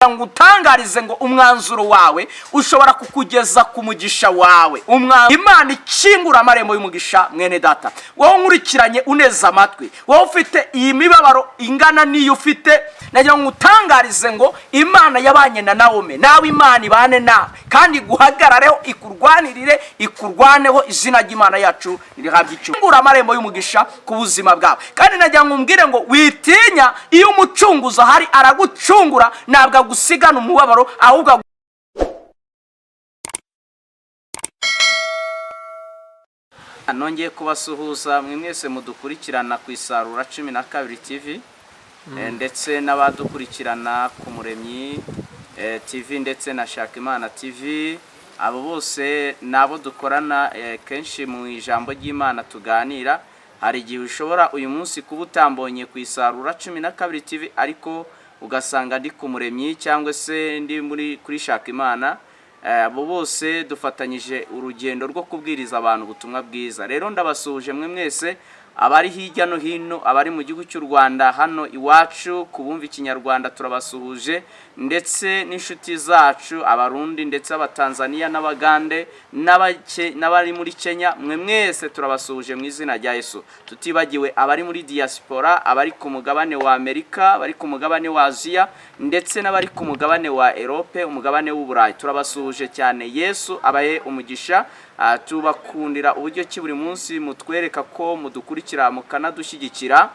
ngo utangarize ngo umwanzuro wawe ushobora kukugeza ku mugisha wawe. Imana ikingura amarembo y'umugisha mwene data. Wowe nkurikiranye uneza amatwi, wowe ufite iyi mibabaro ingana niyo ufite, nagira ngo utangarize ngo Imana yabanye na Naomi, nawe Imana ibane nawe kandi guhagarareho ikurwanirire, ikurwaneho. Izina ry'Imana yacu ririhabwa icyubahiro. Ikingura amarembo y'umugisha ku buzima bwawe. Kandi nagira ngo umbwire ngo witinya, iyo umucunguzi ahari aragucungura, ntabwo gusigana umubabaro ahubwo. Nongeye kubasuhuza mwe mwese mudukurikirana ku Isarura 12 TV ndetse n'abadukurikirana ku Muremyi TV ndetse na Shakimana TV. Abo bose nabo dukorana kenshi mu ijambo ry'Imana tuganira. Hari igihe ushobora uyu munsi kuba utambonye ku Isarura 12 TV ariko ugasanga ndi ku Muremyi cyangwa se ndi kuri Shakimana. Abo bose dufatanyije urugendo rwo kubwiriza abantu ubutumwa bwiza. Rero ndabasuhuje mwe mwese abari hirya no hino, abari mu gihugu cy'u Rwanda hano iwacu kubumva ikinyarwanda turabasuhuje, ndetse n'inshuti zacu abarundi ndetse abatanzania n'abagande n'abari muri Kenya, mwe mwese turabasuhuje mu izina rya Yesu. Tutibagiwe abari muri diaspora, abari ku mugabane wa Amerika, abari ku mugabane wa Asia ndetse n'abari ku mugabane wa Europe, umugabane w'Uburayi, turabasuhuje cyane. Yesu abaye umugisha. Tubakundira uburyo ki buri munsi mutwereka ko mudukurikira mukanadushyigikira.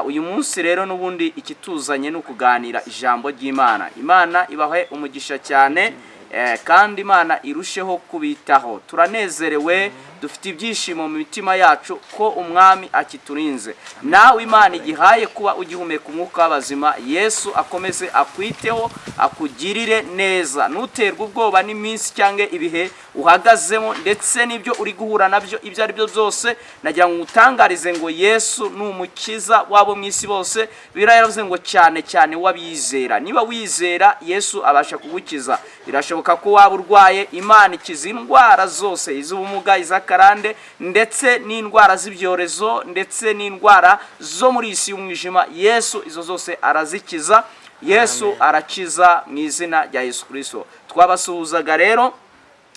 Uyu munsi rero n'ubundi ikituzanye no kuganira ijambo ry'Imana. Imana ibahe umugisha cyane kandi Imana irusheho kubitaho. Turanezerewe, dufite ibyishimo mu mitima yacu ko umwami akiturinze. Nawe Imana igihaye kuba ugihumeka umwuka w'abazima. Yesu akomeze akwiteho, akugirire neza. Nuterwa ubwoba n'iminsi cyangwa ibihe uhagazemo ndetse n'ibyo uri guhura nabyo ibyo ari byo byose, nagira ngo utangarize ngo Yesu ni umukiza wabo mu isi bose. Biravuze ngo cyane cyane wabizera. Niba wizera Yesu abasha kugukiza. Birashoboka ko waba urwaye, Imana ikiza indwara zose, iz'ubumuga, iz'akarande ndetse n'indwara z'ibyorezo ndetse n'indwara zo muri isi y'umwijima. Yesu izo zose arazikiza. Yesu arakiza mu izina rya Yesu Kristo. Twabasuhuzaga rero,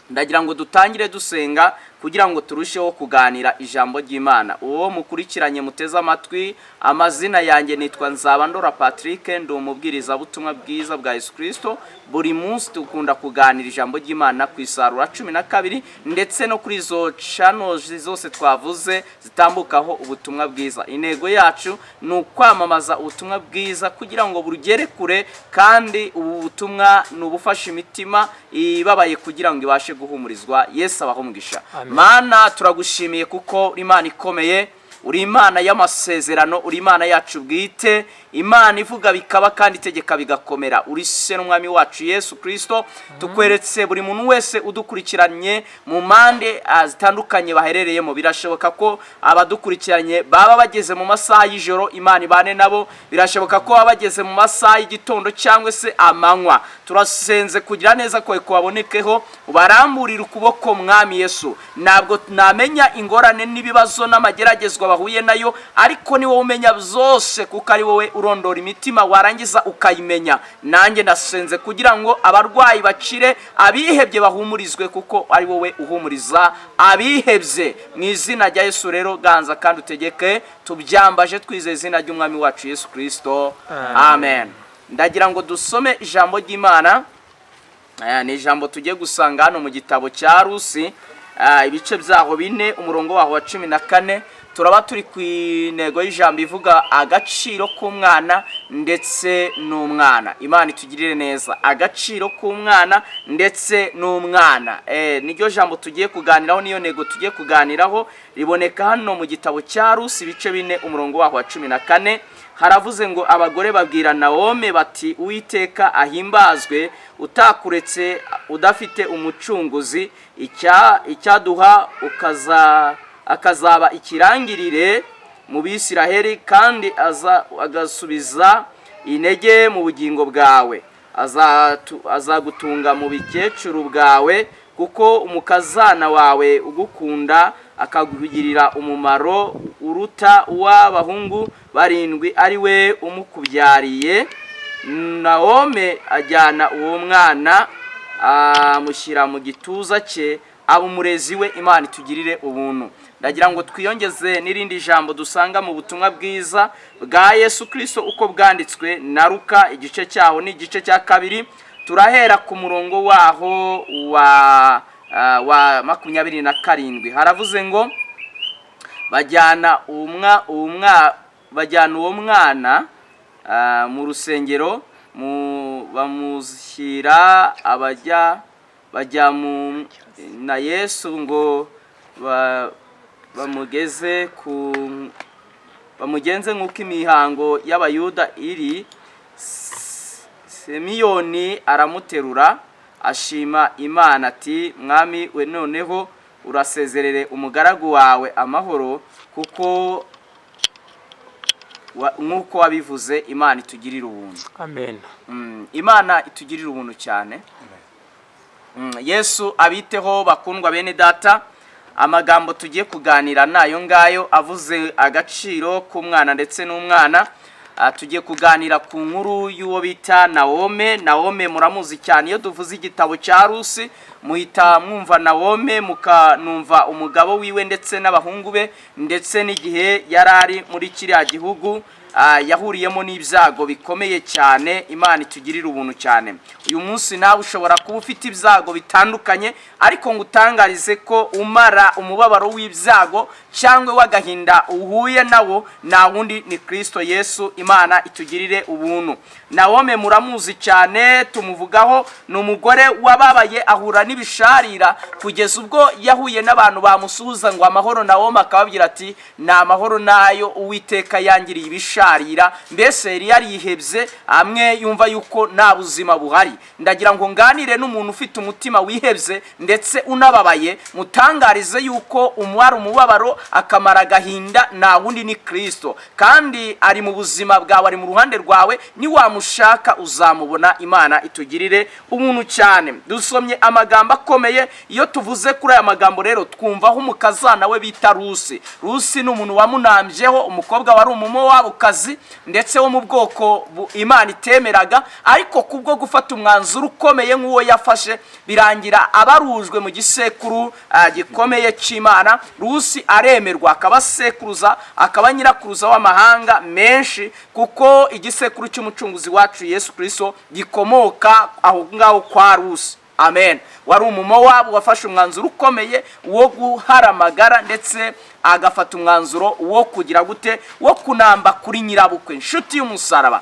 ndagira ngo dutangire dusenga kugira ngo turusheho kuganira ijambo ry'Imana. Uwo mukurikiranye muteze amatwi, amazina yanjye nitwa Nzabandora Patrick, ndi umubwiriza butumwa bwiza bwa Yesu Kristo. Buri munsi dukunda kuganira ijambo ry'Imana ku Isarura 12 ndetse no kuri zo channels zose twavuze zitambukaho ubutumwa bwiza. Intego yacu ni ukwamamaza ubutumwa bwiza kugira ngo burugere kure, kandi ubu butumwa ni ubufasha imitima ibabaye kugira ngo ibashe guhumurizwa. Yesu abaho umugisha. Mana turagushimiye kuko Imana ikomeye, uri Imana y'amasezerano, uri Imana yacu bwite, Imana ivuga bikaba kandi itegeka bigakomera. Uri se n'umwami wacu Yesu Kristo. Tukweretse buri muntu wese udukurikiranye mu mande zitandukanye baherereyemo. Birashoboka ko abadukurikiranye baba bageze mu masaha y'ijoro, Imana ibane nabo. Birashoboka ko baba bageze mu masaha y'igitondo cyangwa se amanywa. Turasenze kugira neza ko kubabonekeho, ubaramburira ukuboko mwami Yesu. Ntabwo namenya ingorane n'ibibazo n'amageragezwa bahuye nayo, ariko ni wowe umenya byose kuko ari wowe urondora imitima warangiza ukayimenya. Nanjye ndasenze kugira ngo abarwayi bakire, abihebye bahumurizwe kuko ari wowe uhumuriza abihebye. Mu izina rya Yesu rero ganza kandi utegeke, tubyambaje twizeye izina ry'umwami wacu Yesu Kristo. Amen. Ndagira ngo dusome ijambo ry'Imana. Ni ijambo tugiye gusanga hano mu gitabo cya Rusi, ibice byaho 4 umurongo waho wa 14. Turaba turi ku intego y'ijambo ivuga agaciro k'umwana ndetse n'umwana. Imana itugirire neza. Agaciro k'umwana ndetse n'umwana. Niryo jambo tugiye kuganiraho, niyo ntego tugiye kuganiraho. Riboneka hano mu gitabo cya Rusi ibice 4 umurongo waho wa 14. Haravuze ngo abagore babwira Naomi bati, Uwiteka ahimbazwe, utakuretse udafite umucunguzi. Icyaduha akazaba ikirangirire mu Bisiraheli, kandi agasubiza intege mu bugingo bwawe. Azagutunga mu bikecuru bwawe, kuko umukazana wawe ugukunda akagugirira umumaro uruta uw'abahungu 7 ari we umukubyariye. Nawomi ajyana uwo mwana amushyira mu gituza cye, aba umurezi we. Imana itugirire ubuntu. Ndagira ngo twiyongeze n'irindi jambo dusanga mu butumwa bwiza bwa Yesu Kristo uko bwanditswe na Luka, igice cyaho ni igice cya 2. Turahera ku murongo waho wa 27. Haravuze ngo bajyana uwo mwana mu rusengero, bamushyira bajya na Yesu ngo bamugenze nk'uko imihango y'Abayuda iri. Simiyoni aramuterura ashima Imana ati, mwami we, noneho urasezerere umugaragu wawe amahoro, kuko nk'uko wabivuze. Imana itugirire ubuntu. Amen. Imana itugirire ubuntu cyane. Yesu abiteho bakundwa bene data. Amagambo tugiye kuganira nayo ngayo avuze agaciro k'umwana ndetse n'umwana. Tugiye kuganira ku nkuru y'uwo bita Nawomi. Nawomi muramuzi cyane, iyo duvuze igitabo cya Rusi muhita mwumva Nawomi, mukanumva umugabo wiwe ndetse n'abahungu be, ndetse n'igihe yarari muri kiriya gihugu yahuriyemo n'ibyago bikomeye cyane. Imana itugirire ubuntu cyane. Uyu munsi nawe ushobora kuba ufite ibyago bitandukanye, ariko ngutangarize ko umara umubabaro w'ibyago cyangwa w'agahinda uhuye nawo nta wundi ni Kristo Yesu. Imana itugirire ubuntu. Nawomi muramuzi cyane, tumuvugaho. Ni umugore wababaye, ahura n'ibisharira kugeza ubwo yahuye n'abantu bamusuhuza ngo amahoro. Nawomi akababwira ati, ni amahoro nayo Uwiteka yangiriye ibisharira. Mbese yari yarihebye, amwe yumva yuko nta buzima buhari. Ndagira ngo nganire n'umuntu ufite umutima wihebye ndetse unababaye, mutangarize yuko umwari umubabaro akamara agahinda nta wundi ni Kristo, kandi ari mu buzima bwawe, ari mu ruhande rwawe. Ni wamushaka uzamubona. Imana itugirire ubuntu cyane. Dusomye amagambo akomeye. Iyo tuvuze kuri aya magambo rero twumvaho umukazana we bita Rusi. Rusi ni umuntu wamunambyeho, umukobwa wari umumowabukazi ndetse wo mu bwoko Imana itemeraga, ariko kubwo gufata umwanzuro ukomeye nk'uwo yafashe birangira abarujwe mu gisekuru gikomeye cy'Imana. Rusi aremerwa, akaba sekuruza, akaba nyirakuruza w'amahanga menshi, kuko igisekuru cy'umucunguzi wacu Yesu Kristo gikomoka aho ngaho kwa Rusi. Amen. Wari umumowabu wafashe umwanzuro ukomeye wo guharamagara, ndetse agafata umwanzuro wo kugira gute, wo kunamba kuri nyirabukwe. Inshuti y'umusaraba,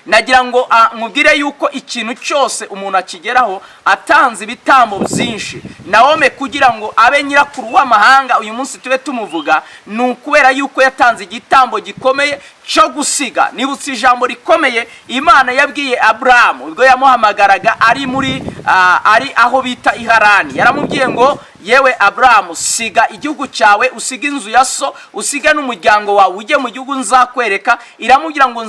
nagira ngo mubwire yuko ikintu cyose umuntu akigeraho atanze ibitambo byinshi. Nawomi kugira ngo abe nyirakuru w'amahanga uyu munsi tube tumuvuga, ni ukubera yuko yatanze igitambo gikomeye cyo gusiga. Nibutse ijambo rikomeye Imana yabwiye Aburahamu ubwo yamuhamagaraga ari aho bita i Harani. Yaramubwiye ngo, yewe Aburahamu, siga igihugu cyawe, usiga inzu ya so, usiga n'umuryango wawe, ujye mu gihugu nzakwereka. Iramubwira ngo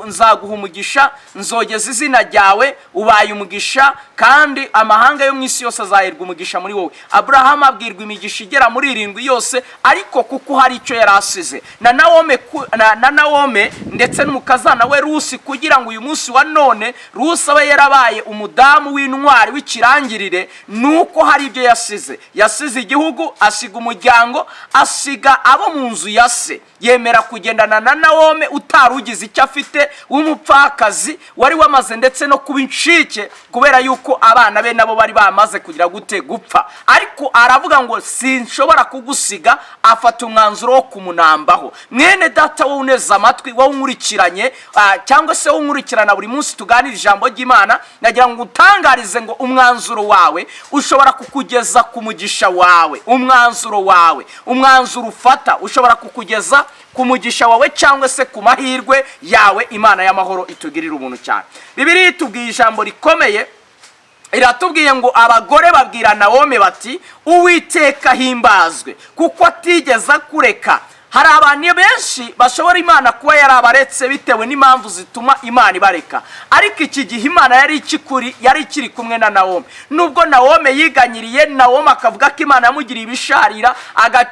nzaguha umugisha, nzogeza izina ryawe, ubaye umugisha, kandi amahanga yo mu isi yose azaherwa umugisha muri wowe. Aburahamu abwirwa imigisha igera muri 7 yose, ariko kuko hari icyo yari asize. Na Nawomi ndetse n'umukazana we Rusi, kugira ngo uyu munsi wa none Rusi abe yarabaye umudamu w'intwari w'ikirangirire, nuko hari ibyo yasize. Yasize igihugu, asiga umuryango, asiga abo mu nzu ya se. Yemera kugendana na Nawomi utarugize icyo afite, w'umupfakazi wari wamaze ndetse no kuba incike, kubera yuko abana be nabo bari bamaze kugira gute, gupfa. Ariko aravuga ngo sinshobora kugusiga. Afata umwanzuro wo kumunambaho. Mwene data wowe uneza amatwi, wowe unkurikiranye cyangwa se unkurikirana buri munsi tuganira ijambo ry'Imana, nagira ngo utangarize ngo umwanzuro wawe ushobora kukugeza ku mugisha wawe. Umwanzuro wawe, umwanzuro ufata ushobora kukugeza ku mugisha wawe cyangwa se ku mahirwe yawe. Imana y'amahoro itugirire ubuntu cyane. Bibiliya itubwiye ijambo rikomeye, iratubwiye ngo abagore babwira Nawomi bati, Uwiteka himbazwe kuko atigeze akureka, hari abantu benshi bashobora Imana kuba yarabaretse bitewe n'impamvu zituma Imana ibareka, ariko iki gihe Imana yari ikiri kumwe na Nawomi. Nubwo Nawomi yiganyiriye, Nawomi akavuga ko Imana yamugiriye ibisharira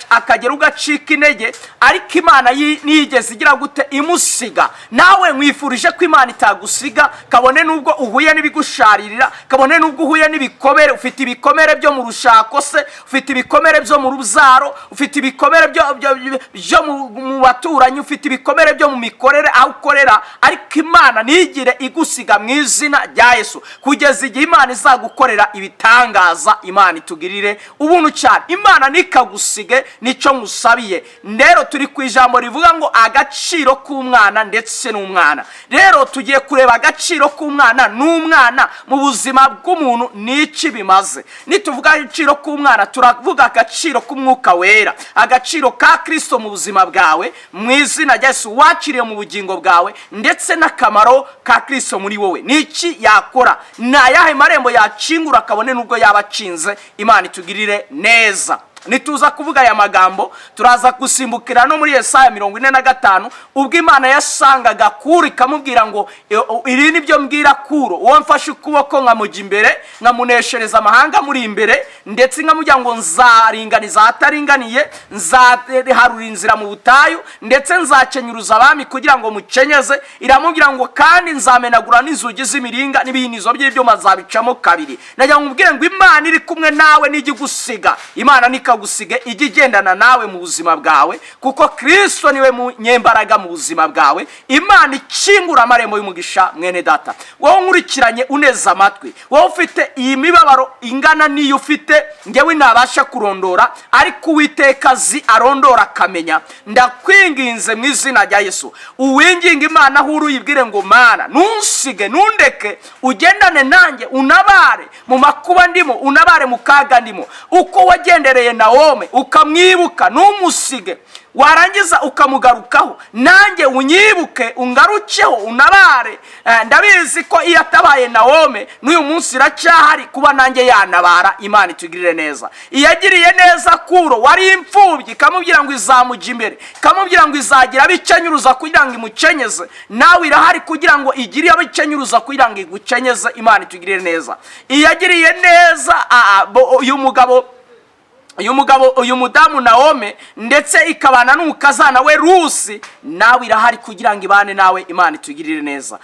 akagera ugacika intege, ariko Imana niyigeze igira gute imusiga. Nawe mwifurije ko Imana itagusiga, kabone nubwo uhuye n'ibigusharirira, kabone nubwo uhuye n'ibikomere, ufite ibikomere byo mu rushako se, ufite ibikomere byo mu ruzaro, ufite ibikomere byo mu baturanyi, ufite ibikomere byo mu mikorere aho ukorera, ariko Imana ntigire igusiga mu izina rya Yesu, kugeza igihe Imana izagukorera ibitangaza. Imana itugirire ubuntu cyane, Imana nikagusige, nico ngusabiye. Rero turi ku ijambo rivuga ngo agaciro k'umwana ndetse n'umwana. Rero tugiye kureba agaciro k'umwana n'umwana mu buzima bw'umuntu n'iki bimaze. Nituvuga agaciro k'umwana, turavuga agaciro k'umwuka wera, agaciro ka Kristo mu buzima bwawe mu izina rya Yesu, wakiriye mu bugingo bwawe, ndetse n'akamaro ka Kristo muri wowe. Niki yakora? Na yahe marembo yakingura kabone nubwo yabacinze. Imana itugirire neza. Nituza kuvuga aya magambo, turaza gusimbukira no muri Yesaya 45, ubwo Imana yasangaga Kuro ikamubwira ngo iri nibyo mbwira Kuro, uwo mfashe ukuboko nkamujya imbere, nkamuneshereza amahanga muri imbere, ndetse nkamujya ngo nzaringaniza ahataringaniye, nzaharura inzira mu butayu, ndetse nzakenyuruza abami kugira ngo mukenyeze. Iramubwira ngo kandi nzamenagura n'inzugi z'imiringa n'ibihinizo by'ibyuma zabicamo kabiri. Nagira ngo ubwire ngo Imana iri kumwe nawe n'igigusiga. Imana nikagusige ijye igendana nawe mu buzima bwawe, kuko Kristo niwe munyembaraga mu buzima bwawe. Imana ikingura amarembo y'umugisha. Mwene data, wowe nkurikiranye uneza amatwi, wowe ufite iyi mibabaro ingana niyo ufite, ngewe nabasha kurondora, ariko Uwiteka azi arondora akamenya. Ndakwinginze mu izina rya Yesu, uwinginga Imana aho uyibwire ngo Mana ntusige, nundeke, ugendane nanjye, unabare mu makuba ndimo, unabare mu kaga ndimo. Uko wagendereye Nawomi ukamwibuka, numusige, warangiza ukamugarukaho, nanjye unyibuke, ungarukeho, unabare. Ndabizi ko iyo atabaye Nawomi n'uyu munsi iracyahari kuba nanjye yanabara. Imana itugirire neza. Iyagiriye neza Kuro wari imfubyi, ikamubwira ngo izamujya imbere, ikamubwira ngo izagira abicenyuruza kugira ngo imukenyeze. Nawe irahari kugira ngo igire abicenyuruza kugira ngo igukenyeze. Imana itugirire neza. Iyagiriye neza uyu mudamu Nawomi, ndetse ikabana n'umukazana we Rusi, nawe irahari kugira ngo ibane nawe. Imana itugirire neza.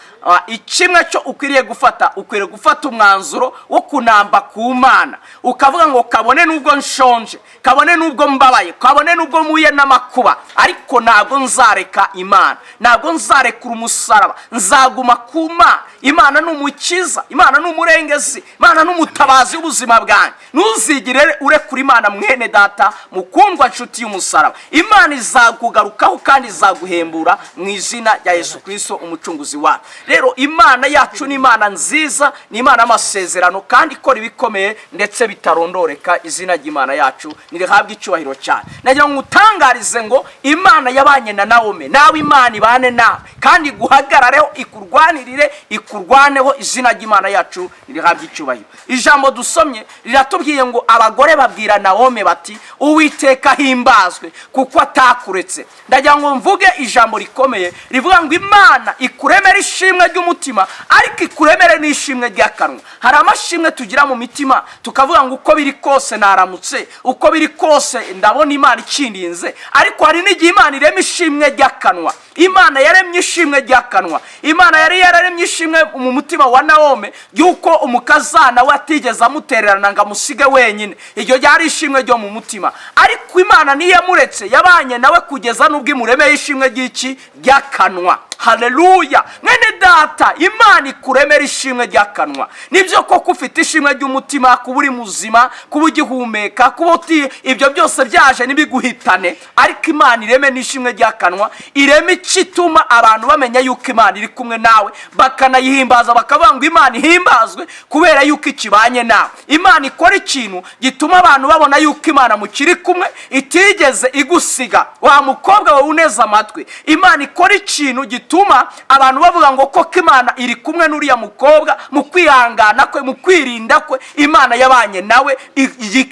Ikimwe cyo ukwiriye gufata, ukwiriye gufata umwanzuro wo kunamba ku Mana, ukavuga ngo kabone nubwo nshonje, kabone nubwo mbabaye, kabone nubwo muye n'amakuba, ariko ntabwo nzareka Imana, ntabwo nzarekura umusaraba, nzaguma ku Mana. Imana n'umukiza, Imana n'umurengezi, Imana n'umutabazi w'ubuzima bwanjye. Ntuzigire urekura Imana mwene data, mukundwa nshuti y'umusaraba. Imana izakugarukaho kandi izaguhembura mu izina rya Yesu Kristo umucunguzi wacu. Rero Imana yacu ni Imana nziza, ni Imana y'amasezerano kandi ikora ibikomeye ndetse bitarondoreka. Izina ry'Imana yacu nirihabwe icyubahiro cyane. Nagira ngo utangarize ngo Imana yabanye na Nawomi, nawe Imana ibane nawe kandi guhagarareho, ikurwanirire, ikurwaneho. Izina ry'Imana yacu nirihabwe icyubahiro. Ijambo dusomye riratubwiye ngo abagore babwira Nawomi bati Uwiteka himbazwe kuko atakuretse. Ndagira ngo mvuge ijambo rikomeye rivuga ngo Imana ikuremera ishimwe ry'umutima, ariko ikuremere n'ishimwe ry'akanwa. Hari amashimwe tugira mu mitima tukavuga ngo uko biri kose naramutse, uko biri kose ndabona Imana ikindinze, ariko hari n'igihe Imana irema ishimwe ry'akanwa. Imana yaremye ishimwe ry'akanwa. Imana yari yararemye ishimwe mu mutima wa Nawomi yuko umukazana we atigeze amutererana ngo amusige wenyine. Iryo ryari ishimwe ryo mu mutima, ariko Imana niyamuretse, yabanye nawe kugeza n'ubwo imuremeye ishimwe ry'iki ry'akanwa. Haleluya. Mwene data, Imana ikuremera ishimwe ry'akanwa. Nibyo koko ufite ishimwe ry'umutima, kuba uri muzima, kuba ugihumeka, kuba ibyo byose byaje nibiguhitane, ariko Imana ireme n'ishimwe ry'akanwa, ireme ikituma abantu bamenya yuko Imana iri kumwe nawe, bakanayihimbaza, bakavuga ngo Imana ihimbazwe kubera yuko ikibanye nawe. Imana ikora ikintu gituma abantu babona yuko Imana mukiri kumwe, itigeze igusiga. Wa mukobwa wawe uneza amatwi, Imana ikora ikintu gituma abantu bavuga ngo koko Imana iri kumwe n'uriya mukobwa mu kwihangana kwe, mu kwirinda kwe. Imana yabanye nawe,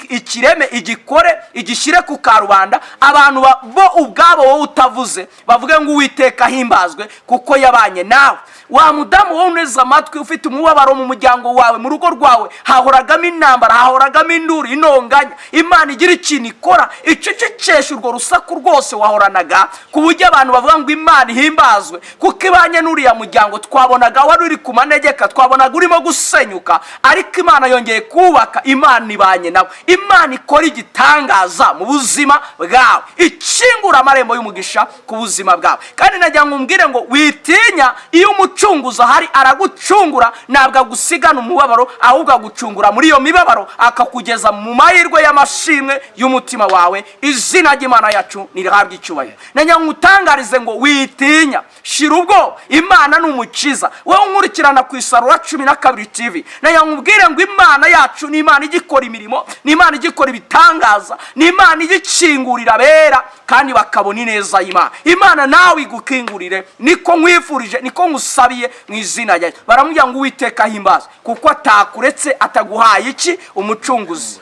ikireme igikore igishyire ku karubanda, abantu bo ubwabo wowe utavuze bavuge ngo Uwiteka himbazwe kuko yabanye nawe. Wa mudamu wowe uneze amatwi ufite umubabaro mu muryango wawe, mu rugo rwawe hahoragamo intambara, hahoragamo induru, intonganya, Imana igira ikintu ikora icecekesha urwo rusaku rwose wahoranaga, ku buryo abantu bavuga ngo Imana ihimbazwe kuko ibanye n'uriya muryango. Twabonaga wari uri ku manegeka, twabonaga urimo gusenyuka, ariko Imana yongeye kubaka. Imana ibanye nawe, Imana ikora igitangaza mu buzima bwawe, ikingura amarembo y'umugisha ku buzima bwawe. Kandi najya ngumbwire ngo witinya, iyo umucunguzi ahari aragucungura, ntabwo agusigana umubabaro, ahubwo agucungura muri iyo mibabaro akakugeza mu mahirwe y'amashimwe y'umutima wawe. Izina ry'Imana yacu nirihabwe icyubahiro. Najya ngutangarize ngo witinya, shira ubwo, Imana ni umukiza. Wowe unkurikirana ku Isarura 12 TV, najya ngubwire ngo Imana yacu ni Imana igikora imirimo, ni Imana igikora ibitangaza, ni Imana igikingurira abera kandi bakabona ineza y'Imana. Imana nawe igukingurire, niko nkwifurije, niko ngusabiye mu izina ryayo. Baramubwira ngo Uwiteka himbaza kuko atakuretse, ataguhaye iki? Umucunguzi.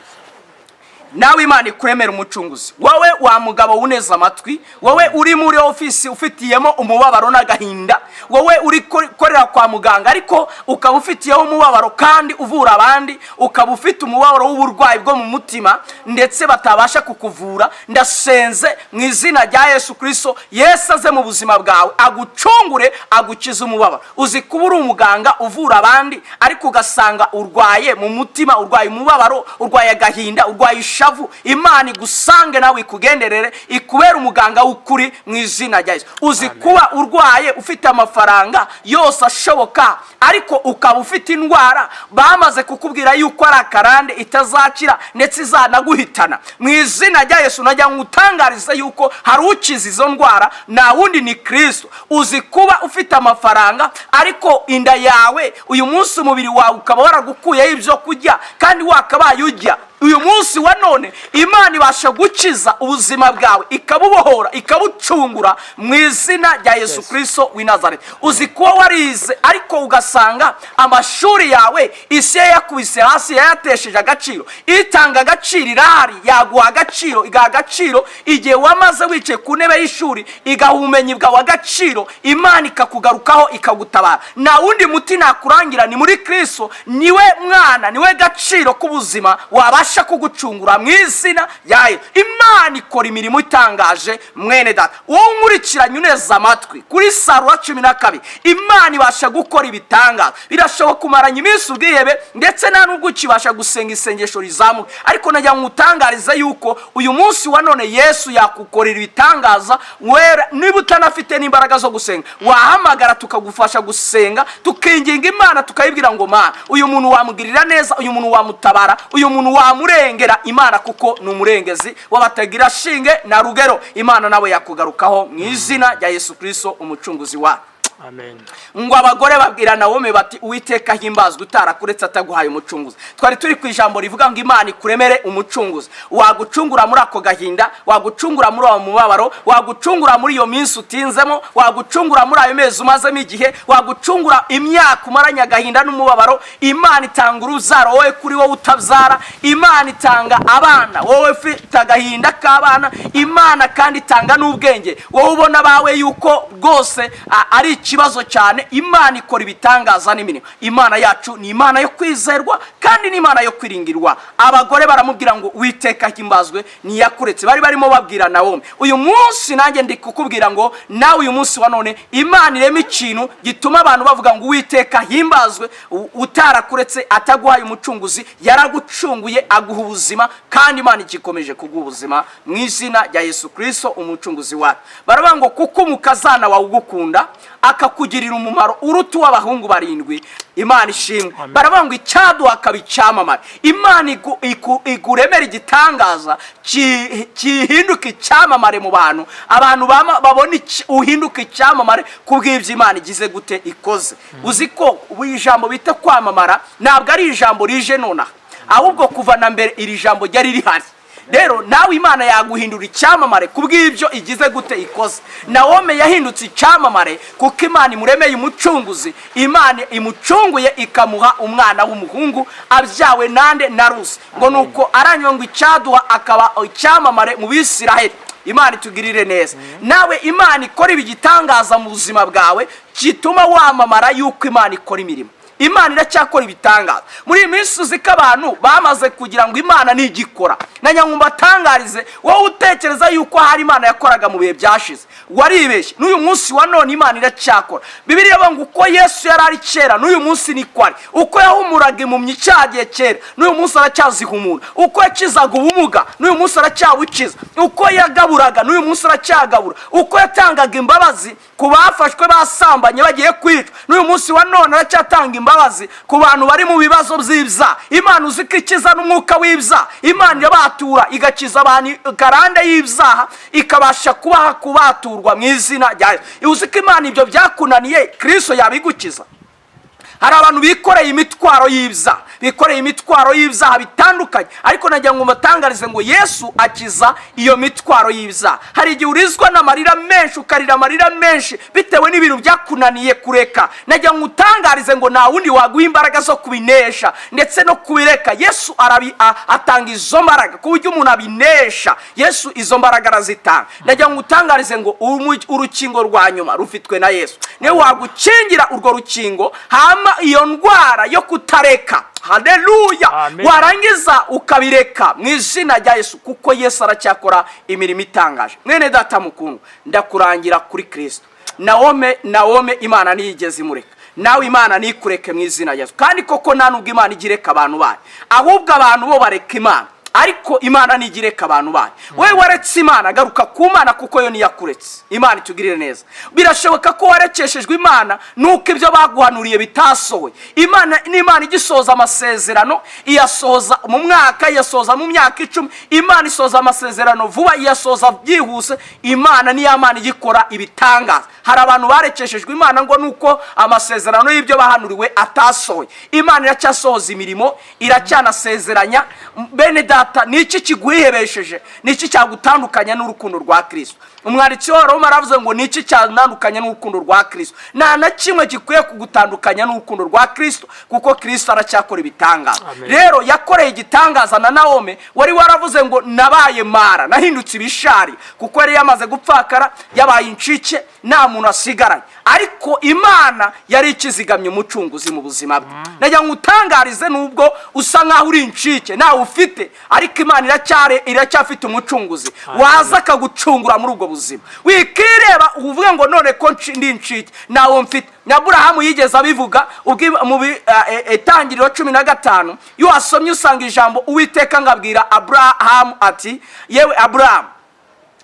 Nawe Imana ikuremera umucunguzi. Wowe wa mugabo uneze amatwi, wowe uri muri ofisi ufitiyemo umubabaro n'agahinda, wowe uri korera kwa muganga ariko ukaba ufitiyeho umubabaro kandi uvura abandi, ukaba ufite umubabaro w'uburwayi bwo mu mutima ndetse batabasha kukuvura, ndasenze mu izina rya Yesu Kristo, Yesu aze mu buzima bwawe agucungure, agukize umubabaro. Uzi kuba uri umuganga uvura abandi ariko ugasanga urwaye mu mutima, urwaye umubabaro, urwaye agahinda, urwaye Imana igusange nawe ikugenderere, ikubera umuganga w'ukuri mu izina rya Yesu. Uzi kuba urwaye ufite amafaranga yose ashoboka ariko ukaba ufite indwara bamaze kukubwira yuko ari akarande itazakira ndetse izanaguhitana, mu izina rya Yesu najya ngutangariza yuko hari ukiza izo ndwara, na wundi ni Kristo. Uzi kuba ufite amafaranga ariko inda yawe uyu munsi umubiri wawe ukaba waragukuyeho ibyo kurya kandi wakabaye ujya, uyu munsi wa none Imana ibasha gukiza ubuzima bwawe, ikabubohora, ikabucungura mu izina rya Yesu Kristo w'i Nazareti. Uzi kuba warize ariko ugasanga amashuri yawe isi yakubise hasi, yayatesheje agaciro. Itanga agaciro irahari, yaguha agaciro, igaha agaciro igihe wamaze wicaye ku ntebe y'ishuri, igaha ubumenyi bwawe agaciro, Imana ikakugarukaho ikagutabara. Na wundi muti nakurangira ni muri Kristo, niwe mwana, niwe gaciro k'ubuzima wabasha kugucungura mu izina yayo. Imana ikora imirimo itangaje mwene data. Wowe unkurikiranye uneze amatwi kuri Isarura 12, Imana ibasha gukora ibitangaza. Birashoboka kumaranya iminsi ubwihebe ndetse nta nubwo ukibasha gusenga isengesho rizamuka, ariko najya ngutangariza yuko uyu munsi wa none Yesu yakukorera ibitangaza. Wera niba utanafite n'imbaraga zo gusenga, wahamagara tukagufasha gusenga, tukinginga Imana tukayibwira ngo Mana, uyu muntu wamugirira neza, uyu muntu wamutabara, uyu muntu wamurengera. Imana kuko ni umurengezi w'abatagira shinge na rugero. Imana nawe yakugarukaho mu izina rya Yesu Kristo umucunguzi wa. Amen. Ngo abagore babwira Nawomi bati Uwiteka himbazwe utarakuretse ataguhaye umucunguzi. Twari turi ku ijambo rivuga ngo Imana ikuremere umucunguzi, wagucungura muri ako gahinda, wagucungura muri awo mubabaro, wagucungura muri iyo minsi utinzemo, wagucungura muri ayo mezi umazemo igihe, wagucungura imyaka umaranye agahinda n'umubabaro. Imana itanga urubyaro wowe kuri wowe utabyara, Imana itanga abana wowe ufite agahinda k'abana, Imana kandi itanga n'ubwenge wowe ubona bawe yuko rwose ari ikibazo cyane. Imana ikora ibitangaza n'imirimo. Imana yacu ni Imana yo kwizerwa kandi ni Imana yo kwiringirwa. Abagore baramubwira ngo Uwiteka himbazwe niyakuretse. Bari barimo babwira Nawomi. Uyu munsi nanjye ndi kukubwira ngo nawe uyu munsi wa none Imana irema ikintu gituma abantu bavuga ngo Uwiteka himbazwe utarakuretse ataguhaye umucunguzi, yaragucunguye aguha ubuzima kandi Imana igikomeje kuguha ubuzima mu izina rya Yesu Kristo umucunguzi wacu. Baravuga ngo kuko umukazana wawe ugukunda akakugirira umumaro uruta w'abahungu 7, Imana ishimwe. Baravuga ngo icyaduha akaba icyamamare. Imana iguremera igitangaza kihinduka icyamamare mu bantu, abantu babona uhinduka icyamamare kubw'ibyo Imana igize gute ikoze. Uzi ko ijambo bita kwamamara ntabwo ari ijambo rije nonaha, ahubwo kuva na mbere iri jambo ryari rihari. rero nawe Imana yaguhindura icyamamare kubw'ibyo igize gute ikoze. Nawomi yahindutse icyamamare kuko Imana imuremeye umucunguzi. Imana imucunguye ikamuha umwana w'umuhungu abyawe nande na Rusi, ngo nuko aranyongwa icyaduha akaba icyamamare mu Bisiraheli. Imana itugirire neza. Nawe Imana ikora ibigitangaza mu buzima bwawe gituma wamamara yuko Imana ikora imirimo. Imana iracyakora ibitangaza. Muri iyi minsi uziko abantu bamaze kugira ngo Imana nigikora. Nanyangumba tangarize wowe utekereza yuko hari Imana yakoraga mu bihe byashize, waribeshye. N'uyu munsi wa none Imana iracyakora. Bibiliya ivuga ngo uko Yesu yarari kera n'uyu munsi ni kwari. Uko yahumuraga impumyi cyagiye kera n'uyu munsi aracyazihumura. Uko yakizaga ubumuga n'uyu munsi aracyabukiza. Uko yagaburaga n'uyu munsi aracyagabura. Uko yatangaga imbabazi ku bafashwe basambanye bagiye kwicwa n'uyu munsi wa none aracyatanga imbabazi ku bantu bari mu bibazo by'ibyaha. Imana uziko ikiza n'umwuka w'ibyaha. Imana irabatura igakiza abantu karande y'ibyaha ikabasha kubaha kubaturwa mu izina rya Yesu. Uziko Imana ibyo byakunaniye Kristo yabigukiza. Hari abantu bikoreye imitwaro y'ibyaha, bikoreye imitwaro y'ibyaha bitandukanye, ariko nagira ngo mbatangarize ngo Yesu akiza iyo mitwaro y'ibyaha. Hari igihe urizwa n'amarira menshi, ukarira amarira menshi bitewe n'ibintu byakunaniye kureka. Nagira ngo utangarize ngo nta wundi waguha imbaraga zo kubinesha ndetse no kubireka. Yesu atanga izo mbaraga ku buryo umuntu abinesha. Yesu izo mbaraga arazitanga. Nagira ngo utangarize ngo urukingo rwa nyuma rufitwe na Yesu. Niwe wagukingira urwo rukingo hama iyo ndwara yo kutareka. Haleluya. Warangiza ukabireka mu izina rya Yesu, kuko Yesu aracyakora imirimo itangaje. Mwene data mukuru, ndakurangira kuri Kristo. Nawomi Imana niyigeze imureka. Nawe Imana nikureke mu izina rya Yesu. Kandi koko nta nubwo Imana igireka abantu bayo, ahubwo abantu bo bareka Imana. Ariko Imana nigireka abantu bayo. Wewe waretse Imana, garuka ku Mana kuko yo niyakuretse. Imana itugirire neza. Birashoboka ko warekeshejwe Imana nuko ibyo baguhanuriye bitasohoye. Imana ni Imana igisoza amasezerano, iyasoza mu mwaka, iyasoza mu myaka 10. Imana isoza amasezerano vuba, iyasoza byihuse. Imana ni Imana igikora ibitangaza. Hari abantu barekeshejwe Imana ngo nuko amasezerano y'ibyo bahanuriwe atasohoye. Imana iracyasohoza imirimo, iracyanasezeranya. Bene data, niki kiguhebesheje? Niki cyagutandukanya n'urukundo rwa Kristo? Umwanditsi wa Roma aravuze ngo niki cyandukanya n'urukundo rwa Kristo? Nta na kimwe gikwiye kugutandukanya n'urukundo rwa Kristo, kuko Kristo aracyakora ibitangaza. Rero yakoreye igitangaza na Nawomi, wari waravuze ngo nabaye mara, nahindutse ibishari, kuko yari yamaze gupfakara, yabaye incike, nta muntu asigaranye. Ariko Imana yari ikizigamye umucunguzi mu buzima bwe. Najya ngutangarize nubwo usa nkaho uri incike nawe ufite, ariko Imana iracyafite umucunguzi waza akagucungura muri ubwo buzima. Wikireba uvuge ngo none ko ndi incike nawe mfite. Aburahamu yigeze abivuga mu Itangiriro 15. Iyo wasomye usanga ijambo Uwiteka ngabwira Aburahamu ati, yewe Aburahamu,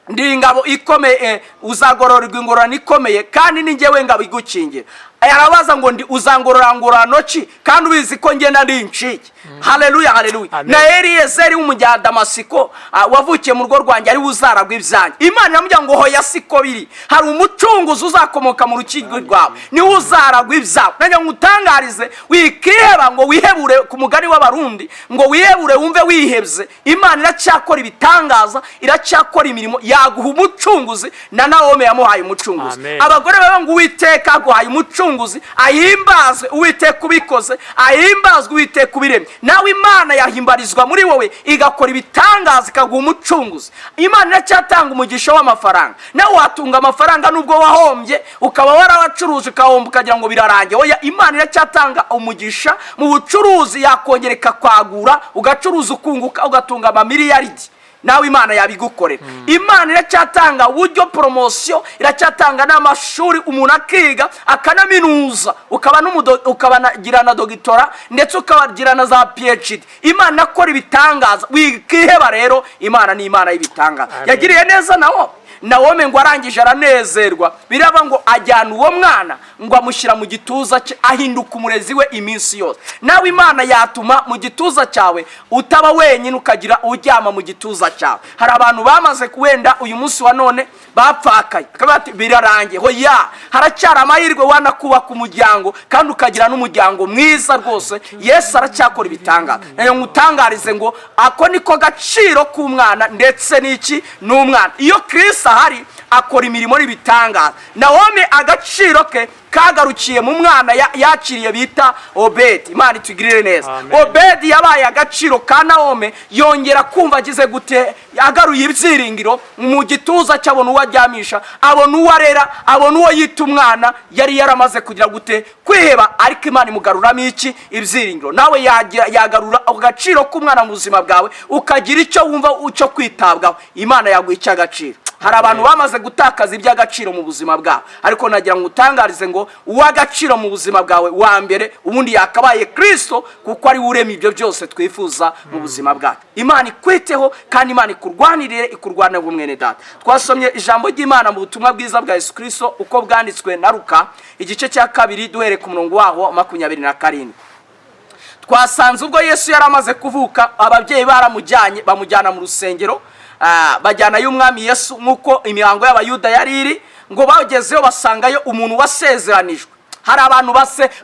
ndi ingabo ikomeye, uzagororerwa ingororano ikomeye, kandi ni njyewe ngabo igukingira. Arabaza ngo ndi uzangorora noki kandi ubizi ko ngenda ndi incike. Haleluya, haleluya. Na Eliyezeri w'umujya Damasiko wavukiye mu rugo rwanjye ari uzaragwa ibyanjye. Imana iramubwira ngo hoya siko biri, hari umucunguzi uzakomoka mu rukigo rwawe, ni uzaragwa ibyawe. Najya ngutangarize wikiheba ngo wihebure ku mugani w'Abarundi, ngo wihebure wumve wihebze. Imana iracyakora ibitangaza, iracyakora imirimo, yaguha umucunguzi. Na Nawomi yamuhaye umucunguzi. Abagore baba ngo Uwiteka aguhaye umucunguzi, ahimbazwe Uwiteka ubikoze, ahimbazwe Uwiteka ubiremye. Nawe Imana yahimbarizwa muri wowe, igakora ibitangaza, ikaguha umucunguzi. Imana iracyatanga umugisha w'amafaranga. Nawe watunga amafaranga nubwo wahombye, ukaba warawacuruje ukahomba ukagira ngo birarangiye. Oya, Imana iracyatanga umugisha mu bucuruzi, yakongereka kwagura, ugacuruza ukunguka, ugatunga amamiliyaridi. Nawe Imana yabigukorera. Imana iracyatanga uburyo promotion, iracyatanga n'amashuri umuntu akiga akanaminuza, ukabagira na doctora ndetse ukabagira na za PhD. Imana akora ibitangaza. Wikiheba rero, Imana ni Imana y'ibitangaza. Yagiriye neza nawo Nawomi ngo arangije aranezerwa, biraba ngo ajyana uwo mwana ngo amushyira mu gituza cye, ahinduka umurezi we iminsi yose. Nawe Imana yatuma mu gituza cyawe utaba wenyine, ukagira uryama mu gituza cyawe. Hari abantu bamaze kuwenda uyu munsi wa none bapfakaye, akabati birarangiye. Hoya, haracyari amahirwe wanakubaka umuryango kandi ukagira n'umuryango mwiza rwose. Yesu aracyakora ibitangaza. Nayo ngutangarize ngo ako niko gaciro k'umwana ndetse n'iki n'umwana. Iyo Kristo ahari akora imirimo n'ibitangaza. Nawomi agaciro ke kagarukiye mu mwana yakiriye bita Obedi. Imana itugirire neza. Obedi yabaye agaciro ka Nawomi, yongera kumva agize gute, agaruye ibyiringiro mu gituza cyabona uwo aryamisha, abona uwo arera, abona uwo yita umwana. Yari yaramaze kugira gute, kwiheba, ariko Imana imugaruramo iki, ibyiringiro. Nawe yagarura agaciro k'umwana mu buzima bwawe, ukagira icyo wumva cyo kwitabwaho. Imana yaguha icyo agaciro. Hari abantu bamaze gutakaza iby'agaciro mu buzima bwawe, ariko nagira ngo utangarize ngo uw'agaciro mu buzima bwawe wa mbere ubundi yakabaye Kristo, kuko ari urema ibyo byose twifuza mu buzima bwacu. Imana ikwiteho kandi Imana ikurwanirire, ikurwanira mwene data. Twasomye ijambo ry'Imana mu butumwa bwiza bwa Yesu Kristo uko bwanditswe na Luka igice cya 2 duhere ku murongo waho 27. Twasanze ubwo Yesu yaramaze kuvuka, ababyeyi baramujyanye, bamujyana mu rusengero, bajyana y'umwami Yesu nkuko imihango y'Abayuda yari iri. Ngo bagezeyo basangayo umuntu wasezeranijwe. Hari abantu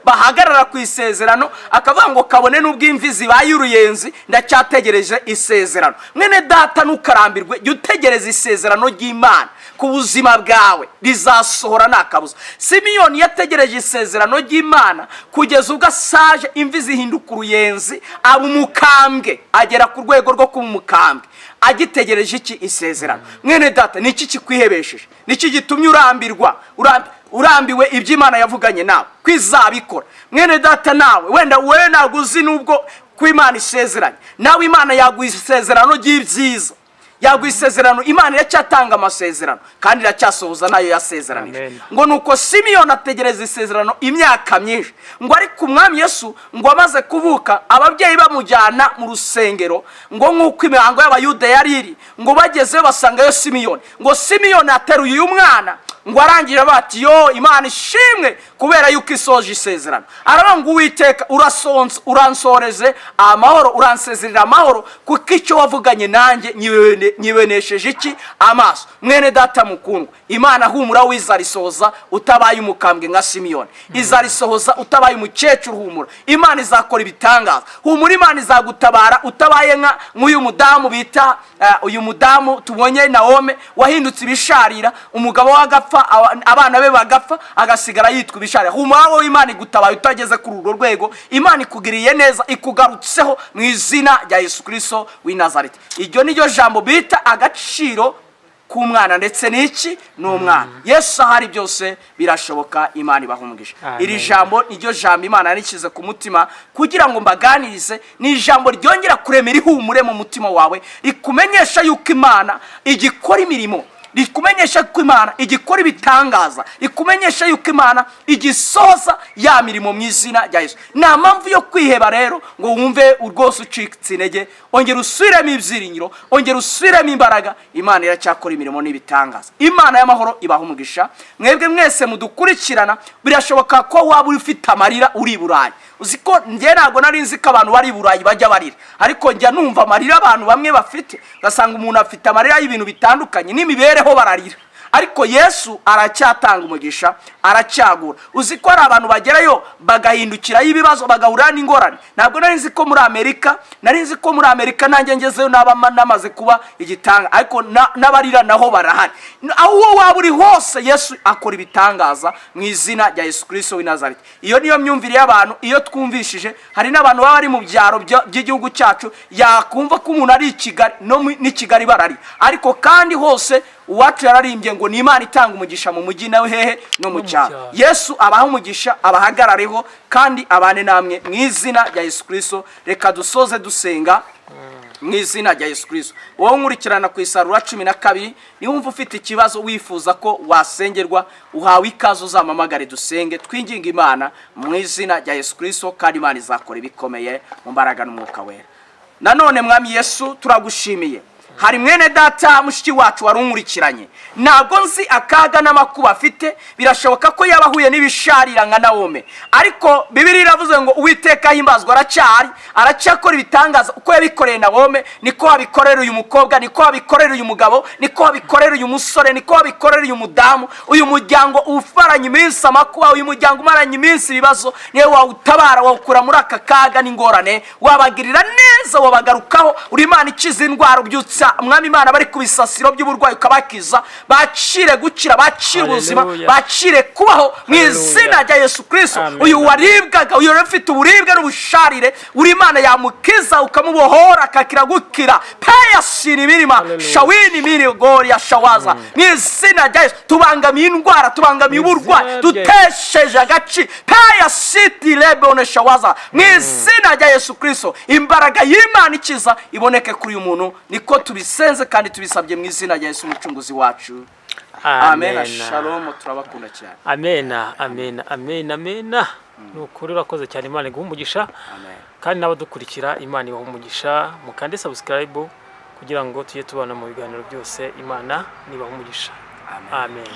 bahagarara ku isezerano, akavuga ngo kabone n'ubw'imvi zibaye uruyenzi ndacyategereje isezerano. Mwene data ntukarambirwe, jya utegereza isezerano ry'Imana ku buzima bwawe, rizasohora nakabuza. Simiyoni yategereje isezerano ry'Imana kugeza ubwo asaje, imvi zihinduka uruyenzi, aba umukambwe, agera ku rwego rwo kuba umukambwe, agitegereje iki, isezerano. Mwene data, niki kikwihebesheje? Niki gitumye urambiwe iby'Imana yavuganye nawe kwizabikora? Mwene data, nawe wenda we naguzi nubwo ku Imana isezeranye, nawe Imana yaguha isezerano ry'ibyiza, yaguha isezerano. Imana iracyatanga amasezerano kandi iracyasohoza nayo yasezeranije. Ngo nuko Simiyoni ategereza isezerano imyaka myinshi. Ngo ariko umwami Yesu ngo amaze kuvuka, ababyeyi bamujyana mu rusengero, ngo nkuko imihango y'Abayuda yari iri, ngo bagezeyo basangayo Simiyoni. Ngo Simiyoni ateruye uyu mwana, ngo arangira bati yo Imana ishimwe kubera yuko isoje isezerano. Aravuga ngo Uwiteka uransoreze amahoro, uransezerera amahoro, kuko icyo wavuganye nanjye nyibenesheje iki, amaso. Mwene data mukundwa, Imana humura wizarisohoza utabaye umukambwe nka Simiyoni, izarisohoza utabaye umukecuru. Humura, Imana izakora ibitangaza. Humura, Imana izagutabara utabaye nk'uyu mudamu bita uyu mudamu tubonye Nawomi, wahindutse ibisharira, umugabo w'agapfa, abana be bagapfa, agasigara yitwa ibisharira. Humura wowe, Imana igutabaye utageze kuri urwo rwego. Imana ikugiriye neza, ikugarutseho mu izina rya Yesu Kristo w'i Nazareti. Iryo niryo jambo bita agaciro k'umwana ndetse n'iki n'umwana. Yesu ahari byose birashoboka. Imana ibahumugisha. Iri jambo niryo jambo Imana yarikize ku mutima kugira ngo mbaganirize. Ni ijambo ryongera kuremera ihumure mu mutima wawe, rikumenyesha yuko Imana igikora imirimo, rikumenyesha ko Imana igikora ibitangaza, rikumenyesha yuko Imana igisoza ya mirimo mu izina rya Yesu. Nta mpamvu yo kwiheba rero ngo wumve urwose ucitse intege. Ongera usubiremo ibyiringiro, ongera usubiremo imbaraga. Imana iracyakora imirimo n'ibitangaza. Imana y'amahoro ibaha umugisha. Mwebwe mwese mudukurikirana, birashoboka ko waba ufite amarira uri i Burayi. Uziko njye ntago nari nzi ko abantu bari i Burayi bajya barira, ariko njya numva amarira abantu bamwe bafite, ugasanga umuntu afite amarira y'ibintu bitandukanye n'imibereho bararira. Ariko Yesu aracyatanga umugisha, aracyagura. Uziko hari abantu bagerayo bagahindukira y'ibibazo, bagahura n'ingorane. Ntabwo nari nzi ko muri Amerika, nanjye ngezeyo namaze kuba igitanga, ariko n'abarira naho barahari. Aho waba uri hose Yesu akora ibitangaza mu izina rya Yesu Kristo w'i Nazareti. Iyo niyo myumvire y'abantu. Iyo twumvishije, hari n'abantu baba bari mu byaro by'igihugu cyacu, yakumva ko umuntu ari i Kigali, no ni Kigali barari, ariko kandi hose uwacu yararimbye ngo ni Imana itanga umugisha mu mujyi nawe hehe no mu cyaro. Yesu abaha umugisha, abahagarareho kandi abane namwe mu izina rya Yesu Kristo. Reka dusoze dusenga mu izina rya Yesu Kristo. Wowe nkurikirana ku Isarura 12, ni wumva ufite ikibazo wifuza ko wasengerwa, uhawe ikaze, uzamamagare dusenge, twinginga Imana mu izina rya Yesu Kristo, kandi Imana izakora ibikomeye mu mbaraga n'umwuka wera. Nanone mwami Yesu turagushimiye hari mwene data mushiki wacu warunkurikiranye ntabwo nzi akaga n'amakuba afite birashoboka ko yaba ahuye n'ibisharira nka Nawomi ariko Bibiliya iravuze ngo Uwiteka himbazwa aracyakora ibitangaza uko yabikoreye Nawomi niko abikorera uyu mukobwa niko abikorera uyu mugabo niko abikorera uyu musore niko abikorera uyu mudamu uyu muryango ufaranye iminsi amakuba uyu muryango umaranye iminsi ibibazo niwe wawutabara wawukura muri aka kaga n'ingorane wabagirira neza wabagarukaho uri Imana ikiza indwara ubyutsa Mwami Imana bari ku bisasiro by'uburwayi ukabakiza bacire gukira bacire ubuzima bacire kubaho mu izina rya Yesu Kristo uyu waribwaga uyu ufite uburibwe n'ubusharire uri Imana yamukiza ukamubohora akakira gukira payasini imirima shawini miri gori ya shawaza mu izina rya Yesu tubangamiye indwara tubangamiye uburwayi dutesheje agaci payasiti lebone shawaza mu izina rya Yesu Kristo imbaraga y'Imana ikiza iboneke kuri uyu muntu niko tubisenze kandi tubisabye mu izina rya Yesu umucunguzi wacu amen shalom turabakunda cyane amen nukuri urakoze cyane Imana iguha umugisha kandi n'abadukurikira Imana ibaha umugisha mukande subscribe kugira ngo tujye tubana mu biganiro byose Imana nibaha umugisha amen